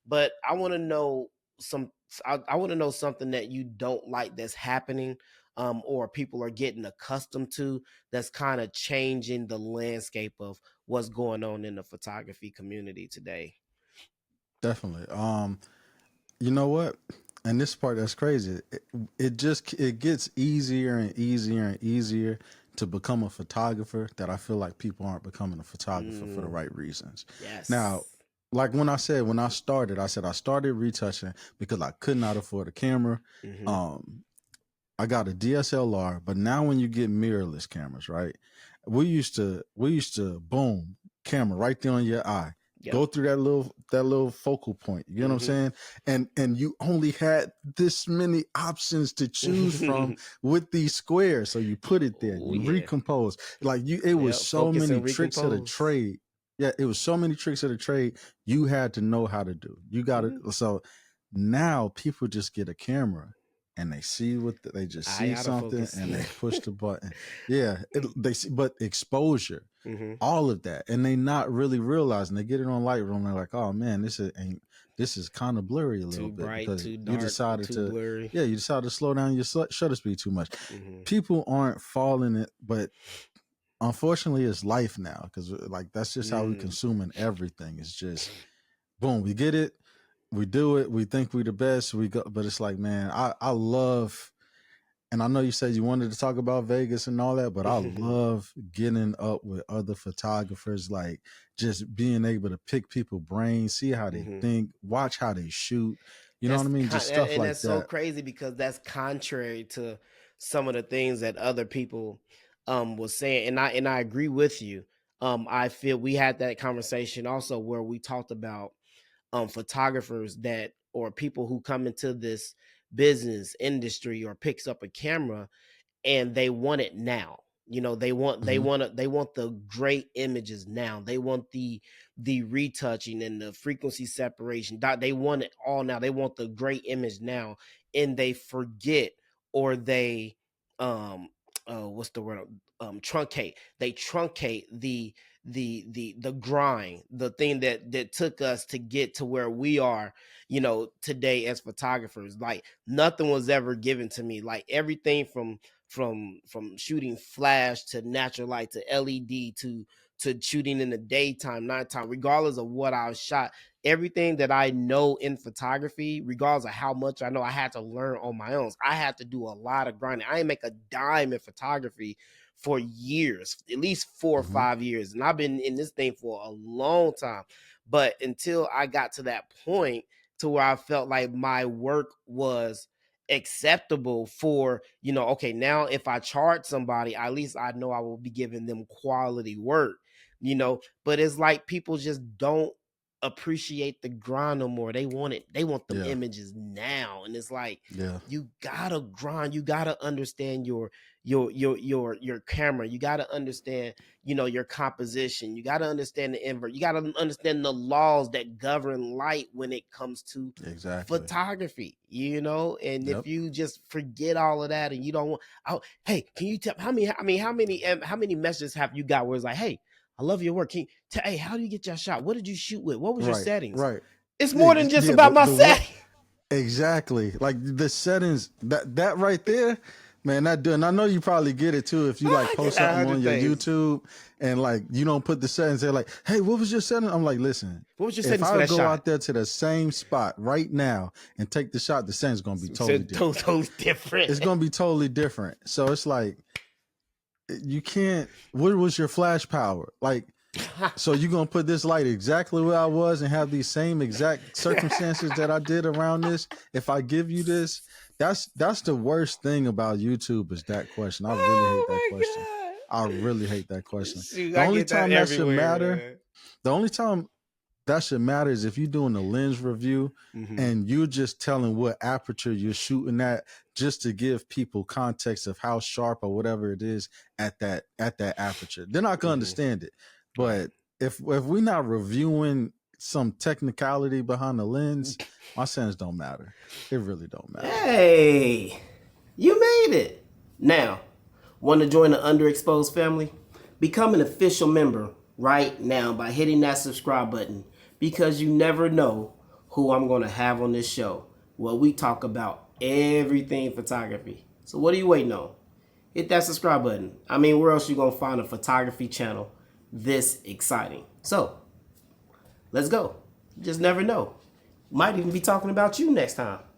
but I want to know some. I want to know something that you don't like that's happening, or people are getting accustomed to, that's kind of changing the landscape of what's going on in the photography community today. Definitely. You know what? And this part that's crazy. It gets easier and easier and easier to become a photographer, that I feel like people aren't becoming a photographer for the Mm, right reasons. Now, yes. like when I started, I started retouching because I could not afford a camera. Hmm. Um, I got a DSLR, but now when you get mirrorless cameras, right? We used to boom, camera right there on your eye. Yep. Go through that little focal point. You know what I'm Hmm. saying? And you only had this many options to choose from with these squares. So you put it there, Oh you yeah. recompose. Like it was Yep. so Focus many and tricks of the recompose. trade. Yeah, it was so many tricks of the trade you had to know how to do. You got Hmm. to so now people just get a camera and they see they just Eye see out of something focus. and they push the button. Yeah, they see, but exposure, Hmm. all of that, and they not really realizing. They get it on Lightroom. They're like, oh man, this is kind of blurry a little Too bit bright, because too you dark, decided too to, blurry. yeah, you decided to slow down your shutter speed too much. Hmm. People aren't falling it, but unfortunately, it's life now because like that's just how we Mm. consuming everything. It's just boom, we get it, we do it, we think we the best, we go, but it's like, man, I love, and I know you said you wanted to talk about Vegas and all that, but I love getting up with other photographers, like just being able to pick people brains, see how they Hmm. think, watch how they shoot, you know what I mean, just stuff And like that's so that. crazy because that's contrary to some of the things that other people was saying, and I agree with you. I feel we had that conversation also where we talked about photographers that, or people who come into this business industry or picks up a camera and they want it now. You know, Hmm. they want the great images now. They want the retouching and the frequency separation. They want it all now. They want the great image now, and they forget, or they um what's the word, truncate. They truncate the grind, the thing that took us to get to where we are, you know, today as photographers. Like nothing was ever given to me. Like everything from shooting flash to natural light to LED to shooting in the daytime, nighttime, regardless of what I shot, everything that I know in photography, regardless of how much I know, I had to learn on my own. I had to do a lot of grinding. I didn't make a dime in photography for years, at least four or Hmm. 5 years. And I've been in this thing for a long time. But until I got to that point to where I felt like my work was acceptable for, you know, okay, now if I charge somebody, at least I know I will be giving them quality work, you know. But it's like people just don't appreciate the grind no more. They want it, they want them Yeah, images now. And it's like yeah, you gotta grind, you gotta understand your camera, you gotta understand, you know, your composition, you gotta understand the invert, you gotta understand the laws that govern light when it comes to exactly. photography, you know. And if Yep. you just forget all of that and you don't want, oh, hey, can you tell how many, how many messages have you got where it's like, hey, I love your work, can you tell, hey, how do you get your shot, what did you shoot with, what was your Right, settings? right. It's more than just Yeah, about my the what setting. exactly, like the settings, that right there, man, that do. And I know you probably get it too if you like I get post a something on hundred your things. YouTube and like you don't put the settings. They're like, hey, what was your setting? I'm like, listen, What was your if settings for I that go shot? out there to the same spot right now and take the shot, the setting's gonna be totally different. Totally different. It's gonna be totally different. So it's like you can't. What was your flash power like? So you gonna put this light exactly where I was and have these same exact circumstances that I did around this? If I give you this, that's the worst thing about YouTube is that question. I really hate that question. Oh I really hate that my god. question. Shoot, The I only get that time that should everywhere, matter, man. the only time that should matter is if you're doing a lens review Hmm. and you're just telling what aperture you're shooting at just to give people context of how sharp or whatever it is at that aperture. Then I can Hmm. understand it. Right. But if we're not reviewing some technicality behind the lens, my sense don't matter. It really don't matter. Hey, you made it. Now, want to join the Underexposed family? Become an official member right now by hitting that subscribe button, because you never know who I'm going to have on this show where we talk about everything photography. So what are you waiting on? Hit that subscribe button. I mean, where else you going to find a photography channel this exciting? So let's go. You just never know. Might even be talking about you next time.